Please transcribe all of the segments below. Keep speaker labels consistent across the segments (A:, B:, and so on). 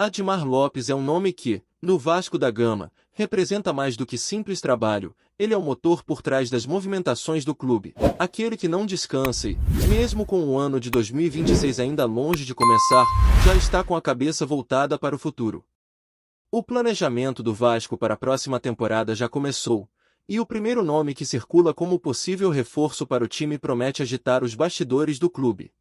A: Admar Lopes é um nome que, no Vasco da Gama, representa mais do que simples trabalho. Ele é o motor por trás das movimentações do clube, aquele que não descansa e, mesmo com o ano de 2026 ainda longe de começar, já está com a cabeça voltada para o futuro. O planejamento do Vasco para a próxima temporada já começou, e o primeiro nome que circula como possível reforço para o time promete agitar os bastidores do clube.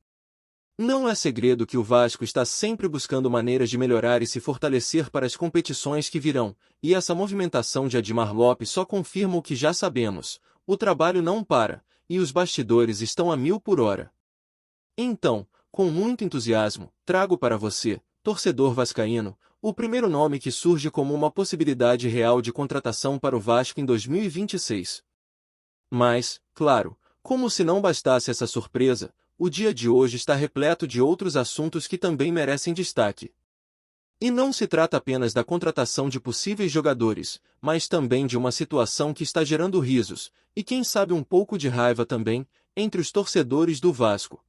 A: Não é segredo que o Vasco está sempre buscando maneiras de melhorar e se fortalecer para as competições que virão, e essa movimentação de Admar Lopes só confirma o que já sabemos: o trabalho não para, e os bastidores estão a 1000 por hora. Então, com muito entusiasmo, trago para você, torcedor vascaíno, o primeiro nome que surge como uma possibilidade real de contratação para o Vasco em 2026. Mas, claro, como se não bastasse essa surpresa, o dia de hoje está repleto de outros assuntos que também merecem destaque. E não se trata apenas da contratação de possíveis jogadores, mas também de uma situação que está gerando risos, e quem sabe um pouco de raiva também, entre os torcedores do Vasco.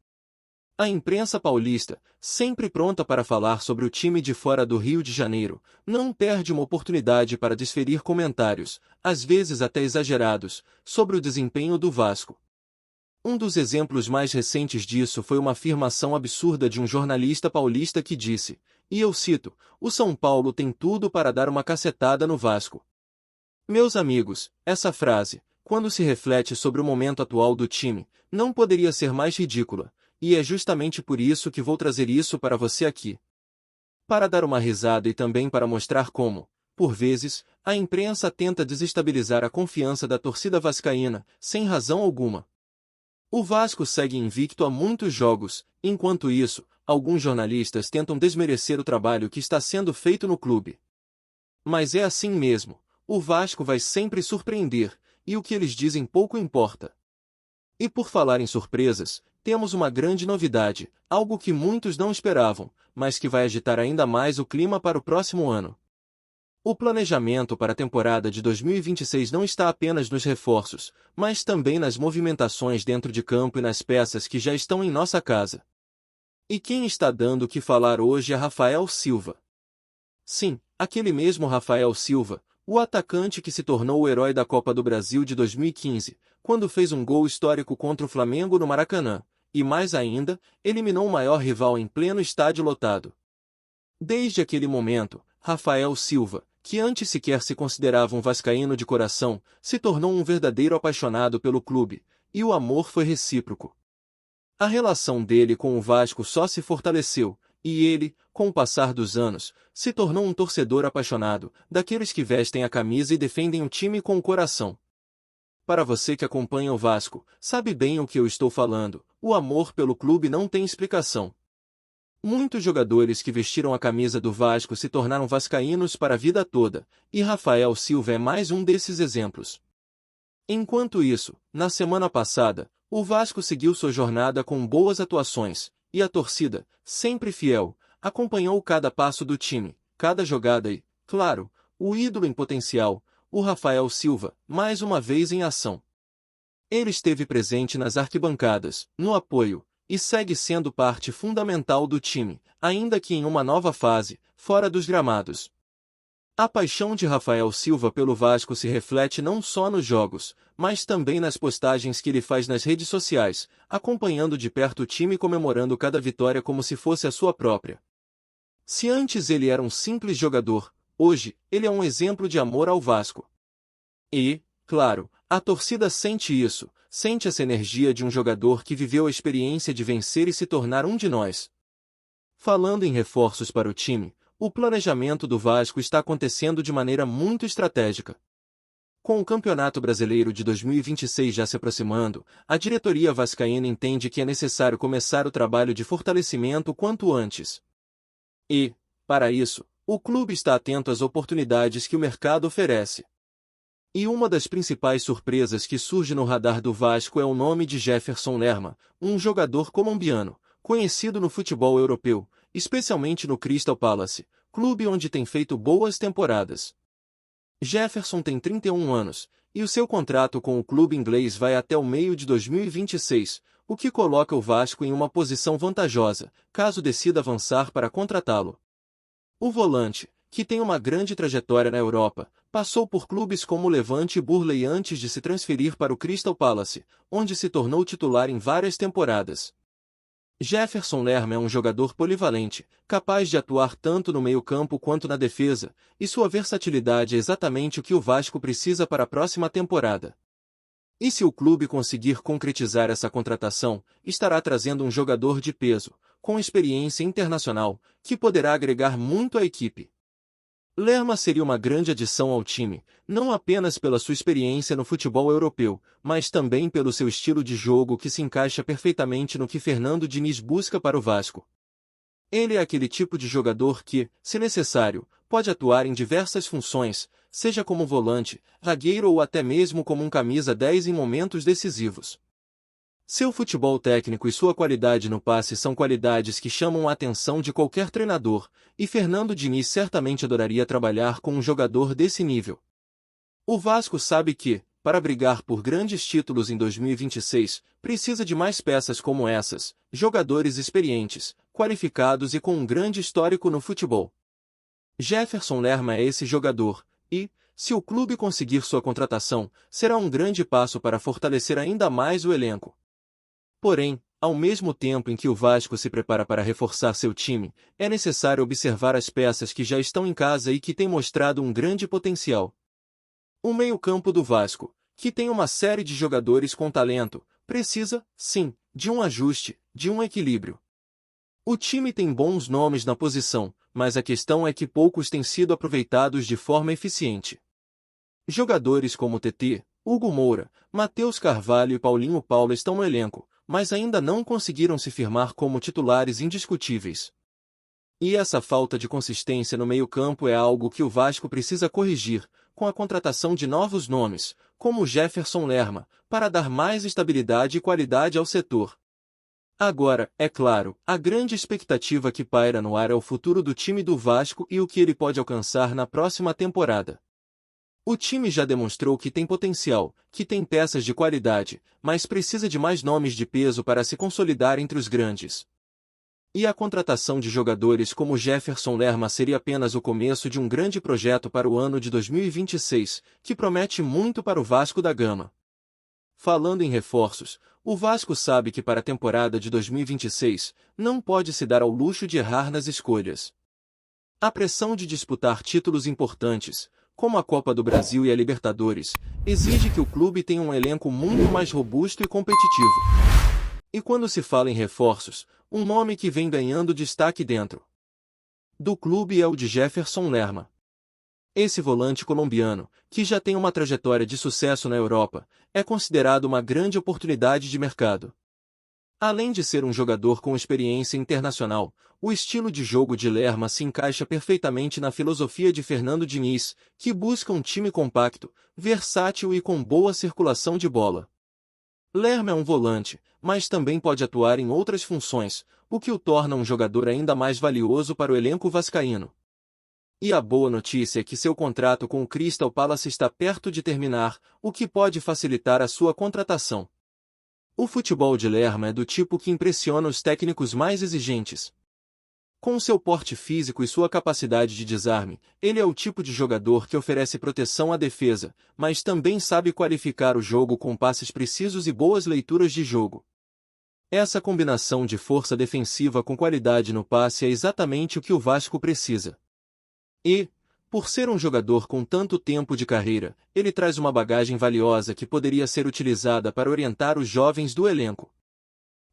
A: A imprensa paulista, sempre pronta para falar sobre o time de fora do Rio de Janeiro, não perde uma oportunidade para desferir comentários, às vezes até exagerados, sobre o desempenho do Vasco. Um dos exemplos mais recentes disso foi uma afirmação absurda de um jornalista paulista que disse, e eu cito, "O São Paulo tem tudo para dar uma cacetada no Vasco." Meus amigos, essa frase, quando se reflete sobre o momento atual do time, não poderia ser mais ridícula, e é justamente por isso que vou trazer isso para você aqui. Para dar uma risada e também para mostrar como, por vezes, a imprensa tenta desestabilizar a confiança da torcida vascaína, sem razão alguma. O Vasco segue invicto há muitos jogos, enquanto isso, alguns jornalistas tentam desmerecer o trabalho que está sendo feito no clube. Mas é assim mesmo, o Vasco vai sempre surpreender, e o que eles dizem pouco importa. E por falar em surpresas, temos uma grande novidade, algo que muitos não esperavam, mas que vai agitar ainda mais o clima para o próximo ano. O planejamento para a temporada de 2026 não está apenas nos reforços, mas também nas movimentações dentro de campo e nas peças que já estão em nossa casa. E quem está dando o que falar hoje é Rafael Silva. Sim, aquele mesmo Rafael Silva, o atacante que se tornou o herói da Copa do Brasil de 2015, quando fez um gol histórico contra o Flamengo no Maracanã, e mais ainda, eliminou o maior rival em pleno estádio lotado. Desde aquele momento, Rafael Silva, que antes sequer se considerava um vascaíno de coração, se tornou um verdadeiro apaixonado pelo clube, e o amor foi recíproco. A relação dele com o Vasco só se fortaleceu, e ele, com o passar dos anos, se tornou um torcedor apaixonado, daqueles que vestem a camisa e defendem o time com o coração. Para você que acompanha o Vasco, sabe bem o que eu estou falando, o amor pelo clube não tem explicação. Muitos jogadores que vestiram a camisa do Vasco se tornaram vascaínos para a vida toda, e Rafael Silva é mais um desses exemplos. Enquanto isso, na semana passada, o Vasco seguiu sua jornada com boas atuações, e a torcida, sempre fiel, acompanhou cada passo do time, cada jogada e, claro, o ídolo em potencial, o Rafael Silva, mais uma vez em ação. Ele esteve presente nas arquibancadas, no apoio, e segue sendo parte fundamental do time, ainda que em uma nova fase, fora dos gramados. A paixão de Rafael Silva pelo Vasco se reflete não só nos jogos, mas também nas postagens que ele faz nas redes sociais, acompanhando de perto o time e comemorando cada vitória como se fosse a sua própria. Se antes ele era um simples jogador, hoje, ele é um exemplo de amor ao Vasco. E, claro, a torcida sente isso, sente essa energia de um jogador que viveu a experiência de vencer e se tornar um de nós. Falando em reforços para o time, o planejamento do Vasco está acontecendo de maneira muito estratégica. Com o Campeonato Brasileiro de 2026 já se aproximando, a diretoria vascaína entende que é necessário começar o trabalho de fortalecimento o quanto antes. E, para isso, o clube está atento às oportunidades que o mercado oferece. E uma das principais surpresas que surge no radar do Vasco é o nome de Jefferson Lerma, um jogador colombiano, conhecido no futebol europeu, especialmente no Crystal Palace, clube onde tem feito boas temporadas. Jefferson tem 31 anos, e o seu contrato com o clube inglês vai até o meio de 2026, o que coloca o Vasco em uma posição vantajosa, caso decida avançar para contratá-lo. O volante, que tem uma grande trajetória na Europa, passou por clubes como o Levante e Burnley antes de se transferir para o Crystal Palace, onde se tornou titular em várias temporadas. Jefferson Lerma é um jogador polivalente, capaz de atuar tanto no meio-campo quanto na defesa, e sua versatilidade é exatamente o que o Vasco precisa para a próxima temporada. E se o clube conseguir concretizar essa contratação, estará trazendo um jogador de peso, com experiência internacional, que poderá agregar muito à equipe. Lerma seria uma grande adição ao time, não apenas pela sua experiência no futebol europeu, mas também pelo seu estilo de jogo que se encaixa perfeitamente no que Fernando Diniz busca para o Vasco. Ele é aquele tipo de jogador que, se necessário, pode atuar em diversas funções, seja como volante, zagueiro ou até mesmo como um camisa 10 em momentos decisivos. Seu futebol técnico e sua qualidade no passe são qualidades que chamam a atenção de qualquer treinador, e Fernando Diniz certamente adoraria trabalhar com um jogador desse nível. O Vasco sabe que, para brigar por grandes títulos em 2026, precisa de mais peças como essas, jogadores experientes, qualificados e com um grande histórico no futebol. Jefferson Lerma é esse jogador, e, se o clube conseguir sua contratação, será um grande passo para fortalecer ainda mais o elenco. Porém, ao mesmo tempo em que o Vasco se prepara para reforçar seu time, é necessário observar as peças que já estão em casa e que têm mostrado um grande potencial. O meio-campo do Vasco, que tem uma série de jogadores com talento, precisa, sim, de um ajuste, de um equilíbrio. O time tem bons nomes na posição, mas a questão é que poucos têm sido aproveitados de forma eficiente. Jogadores como TT, Hugo Moura, Matheus Carvalho e Paulinho Paula estão no elenco, mas ainda não conseguiram se firmar como titulares indiscutíveis. E essa falta de consistência no meio-campo é algo que o Vasco precisa corrigir, com a contratação de novos nomes, como Jefferson Lerma, para dar mais estabilidade e qualidade ao setor. Agora, é claro, a grande expectativa que paira no ar é o futuro do time do Vasco e o que ele pode alcançar na próxima temporada. O time já demonstrou que tem potencial, que tem peças de qualidade, mas precisa de mais nomes de peso para se consolidar entre os grandes. E a contratação de jogadores como Jefferson Lerma seria apenas o começo de um grande projeto para o ano de 2026, que promete muito para o Vasco da Gama. Falando em reforços, o Vasco sabe que para a temporada de 2026, não pode se dar ao luxo de errar nas escolhas. A pressão de disputar títulos importantes, como a Copa do Brasil e a Libertadores, exige que o clube tenha um elenco muito mais robusto e competitivo. E quando se fala em reforços, um nome que vem ganhando destaque dentro do clube é o de Jefferson Lerma. Esse volante colombiano, que já tem uma trajetória de sucesso na Europa, é considerado uma grande oportunidade de mercado. Além de ser um jogador com experiência internacional, o estilo de jogo de Lerma se encaixa perfeitamente na filosofia de Fernando Diniz, que busca um time compacto, versátil e com boa circulação de bola. Lerma é um volante, mas também pode atuar em outras funções, o que o torna um jogador ainda mais valioso para o elenco vascaíno. E a boa notícia é que seu contrato com o Crystal Palace está perto de terminar, o que pode facilitar a sua contratação. O futebol de Lerma é do tipo que impressiona os técnicos mais exigentes. Com seu porte físico e sua capacidade de desarme, ele é o tipo de jogador que oferece proteção à defesa, mas também sabe qualificar o jogo com passes precisos e boas leituras de jogo. Essa combinação de força defensiva com qualidade no passe é exatamente o que o Vasco precisa. E, por ser um jogador com tanto tempo de carreira, ele traz uma bagagem valiosa que poderia ser utilizada para orientar os jovens do elenco.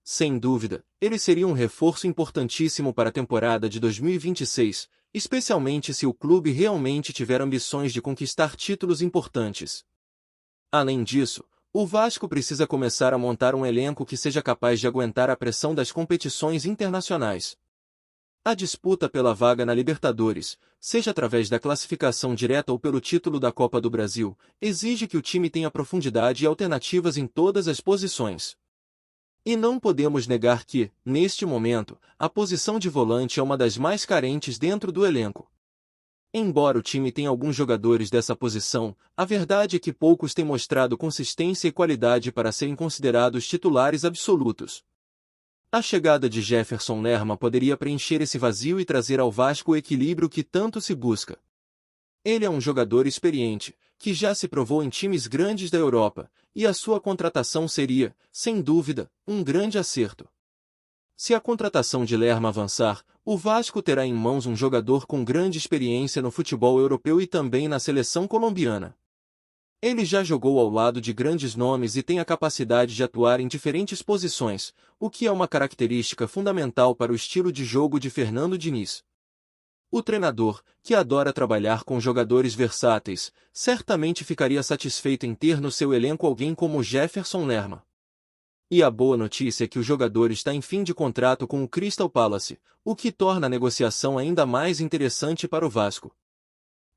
A: Sem dúvida, ele seria um reforço importantíssimo para a temporada de 2026, especialmente se o clube realmente tiver ambições de conquistar títulos importantes. Além disso, o Vasco precisa começar a montar um elenco que seja capaz de aguentar a pressão das competições internacionais. A disputa pela vaga na Libertadores, seja através da classificação direta ou pelo título da Copa do Brasil, exige que o time tenha profundidade e alternativas em todas as posições. E não podemos negar que, neste momento, a posição de volante é uma das mais carentes dentro do elenco. Embora o time tenha alguns jogadores dessa posição, a verdade é que poucos têm mostrado consistência e qualidade para serem considerados titulares absolutos. A chegada de Jefferson Lerma poderia preencher esse vazio e trazer ao Vasco o equilíbrio que tanto se busca. Ele é um jogador experiente, que já se provou em times grandes da Europa, e a sua contratação seria, sem dúvida, um grande acerto. Se a contratação de Lerma avançar, o Vasco terá em mãos um jogador com grande experiência no futebol europeu e também na seleção colombiana. Ele já jogou ao lado de grandes nomes e tem a capacidade de atuar em diferentes posições, o que é uma característica fundamental para o estilo de jogo de Fernando Diniz. O treinador, que adora trabalhar com jogadores versáteis, certamente ficaria satisfeito em ter no seu elenco alguém como Jefferson Lerma. E a boa notícia é que o jogador está em fim de contrato com o Crystal Palace, o que torna a negociação ainda mais interessante para o Vasco.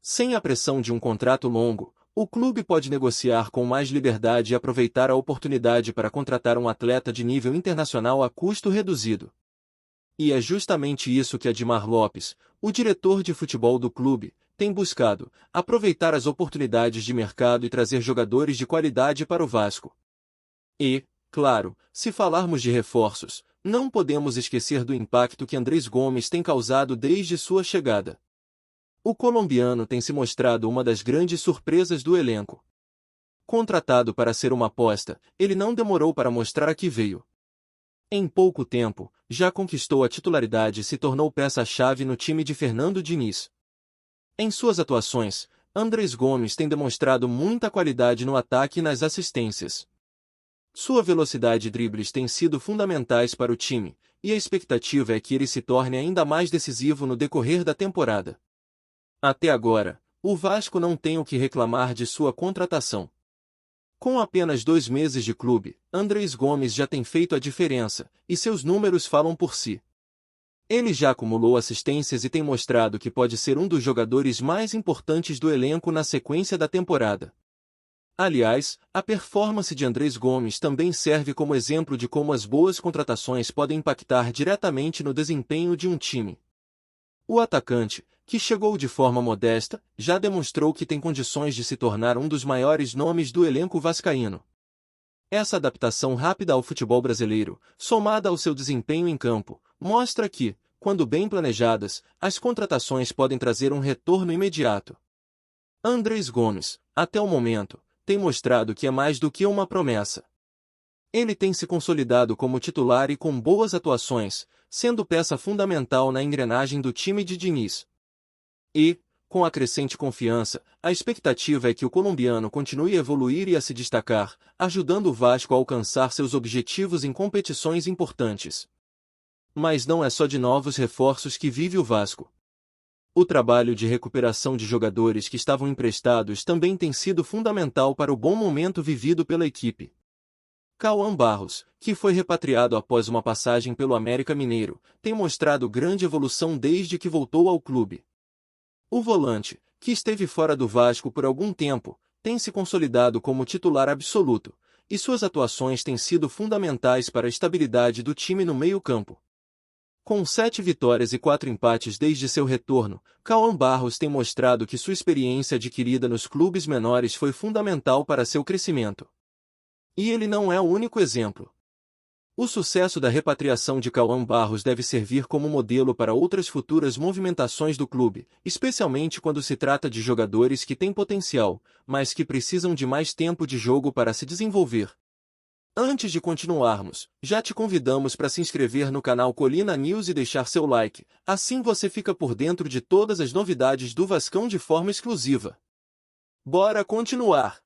A: Sem a pressão de um contrato longo, o clube pode negociar com mais liberdade e aproveitar a oportunidade para contratar um atleta de nível internacional a custo reduzido. E é justamente isso que Admar Lopes, o diretor de futebol do clube, tem buscado: aproveitar as oportunidades de mercado e trazer jogadores de qualidade para o Vasco. E, claro, se falarmos de reforços, não podemos esquecer do impacto que Andrés Gomes tem causado desde sua chegada. O colombiano tem se mostrado uma das grandes surpresas do elenco. Contratado para ser uma aposta, ele não demorou para mostrar a que veio. Em pouco tempo, já conquistou a titularidade e se tornou peça-chave no time de Fernando Diniz. Em suas atuações, Andrés Gomes tem demonstrado muita qualidade no ataque e nas assistências. Sua velocidade e dribles têm sido fundamentais para o time, e a expectativa é que ele se torne ainda mais decisivo no decorrer da temporada. Até agora, o Vasco não tem o que reclamar de sua contratação. Com apenas 2 meses de clube, Andrés Gomes já tem feito a diferença, e seus números falam por si. Ele já acumulou assistências e tem mostrado que pode ser um dos jogadores mais importantes do elenco na sequência da temporada. Aliás, a performance de Andrés Gomes também serve como exemplo de como as boas contratações podem impactar diretamente no desempenho de um time. O atacante, que chegou de forma modesta, já demonstrou que tem condições de se tornar um dos maiores nomes do elenco vascaíno. Essa adaptação rápida ao futebol brasileiro, somada ao seu desempenho em campo, mostra que, quando bem planejadas, as contratações podem trazer um retorno imediato. Andrés Gomes, até o momento, tem mostrado que é mais do que uma promessa. Ele tem se consolidado como titular e com boas atuações, sendo peça fundamental na engrenagem do time de Diniz. E, com a crescente confiança, a expectativa é que o colombiano continue a evoluir e a se destacar, ajudando o Vasco a alcançar seus objetivos em competições importantes. Mas não é só de novos reforços que vive o Vasco. O trabalho de recuperação de jogadores que estavam emprestados também tem sido fundamental para o bom momento vivido pela equipe. Cauã Barros, que foi repatriado após uma passagem pelo América Mineiro, tem mostrado grande evolução desde que voltou ao clube. O volante, que esteve fora do Vasco por algum tempo, tem se consolidado como titular absoluto, e suas atuações têm sido fundamentais para a estabilidade do time no meio-campo. Com 7 vitórias e 4 empates desde seu retorno, Cauã Barros tem mostrado que sua experiência adquirida nos clubes menores foi fundamental para seu crescimento. E ele não é o único exemplo. O sucesso da repatriação de Cauã Barros deve servir como modelo para outras futuras movimentações do clube, especialmente quando se trata de jogadores que têm potencial, mas que precisam de mais tempo de jogo para se desenvolver. Antes de continuarmos, já te convidamos para se inscrever no canal Colina News e deixar seu like, assim você fica por dentro de todas as novidades do Vascão de forma exclusiva. Bora continuar!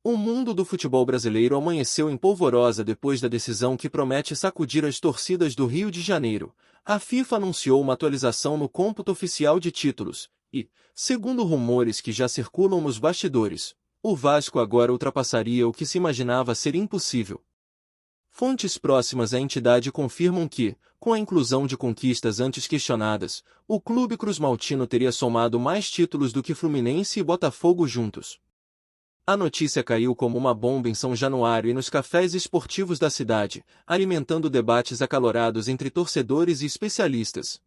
A: O mundo do futebol brasileiro amanheceu em polvorosa depois da decisão que promete sacudir as torcidas do Rio de Janeiro. A FIFA anunciou uma atualização no cômputo oficial de títulos e, segundo rumores que já circulam nos bastidores, o Vasco agora ultrapassaria o que se imaginava ser impossível. Fontes próximas à entidade confirmam que, com a inclusão de conquistas antes questionadas, o clube cruzmaltino teria somado mais títulos do que Fluminense e Botafogo juntos. A notícia caiu como uma bomba em São Januário e nos cafés esportivos da cidade, alimentando debates acalorados entre torcedores e especialistas.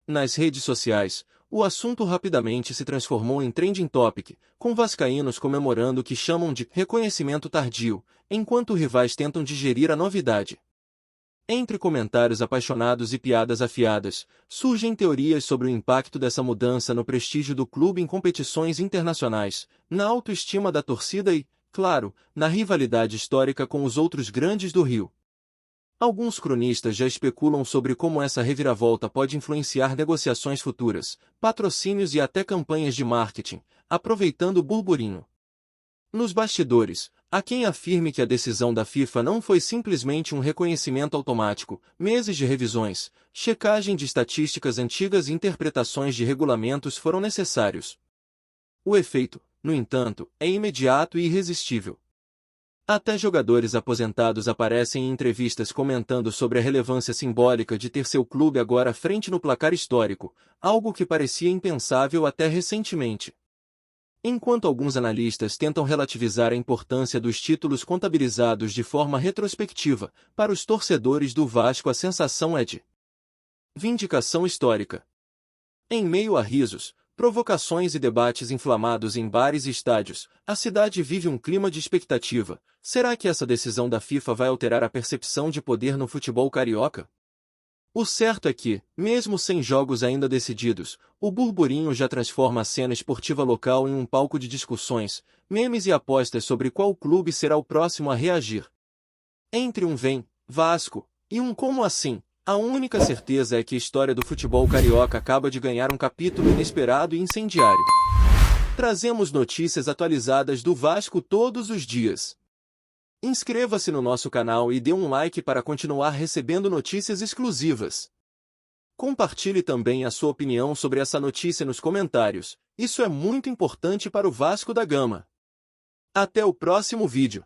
A: Nas redes sociais, o assunto rapidamente se transformou em trending topic, com vascaínos comemorando o que chamam de reconhecimento tardio, enquanto rivais tentam digerir a novidade. Entre comentários apaixonados e piadas afiadas, surgem teorias sobre o impacto dessa mudança no prestígio do clube em competições internacionais, na autoestima da torcida e, claro, na rivalidade histórica com os outros grandes do Rio. Alguns cronistas já especulam sobre como essa reviravolta pode influenciar negociações futuras, patrocínios e até campanhas de marketing, aproveitando o burburinho. Nos bastidores, há quem afirme que a decisão da FIFA não foi simplesmente um reconhecimento automático, meses de revisões, checagem de estatísticas antigas e interpretações de regulamentos foram necessários. O efeito, no entanto, é imediato e irresistível. Até jogadores aposentados aparecem em entrevistas comentando sobre a relevância simbólica de ter seu clube agora à frente no placar histórico, algo que parecia impensável até recentemente. Enquanto alguns analistas tentam relativizar a importância dos títulos contabilizados de forma retrospectiva, para os torcedores do Vasco a sensação é de vindicação histórica. Em meio a risos, provocações e debates inflamados em bares e estádios, a cidade vive um clima de expectativa. Será que essa decisão da FIFA vai alterar a percepção de poder no futebol carioca? O certo é que, mesmo sem jogos ainda decididos, o burburinho já transforma a cena esportiva local em um palco de discussões, memes e apostas sobre qual clube será o próximo a reagir. Entre um vem, Vasco, e um como assim, a única certeza é que a história do futebol carioca acaba de ganhar um capítulo inesperado e incendiário. Trazemos notícias atualizadas do Vasco todos os dias. Inscreva-se no nosso canal e dê um like para continuar recebendo notícias exclusivas. Compartilhe também a sua opinião sobre essa notícia nos comentários, isso é muito importante para o Vasco da Gama. Até o próximo vídeo.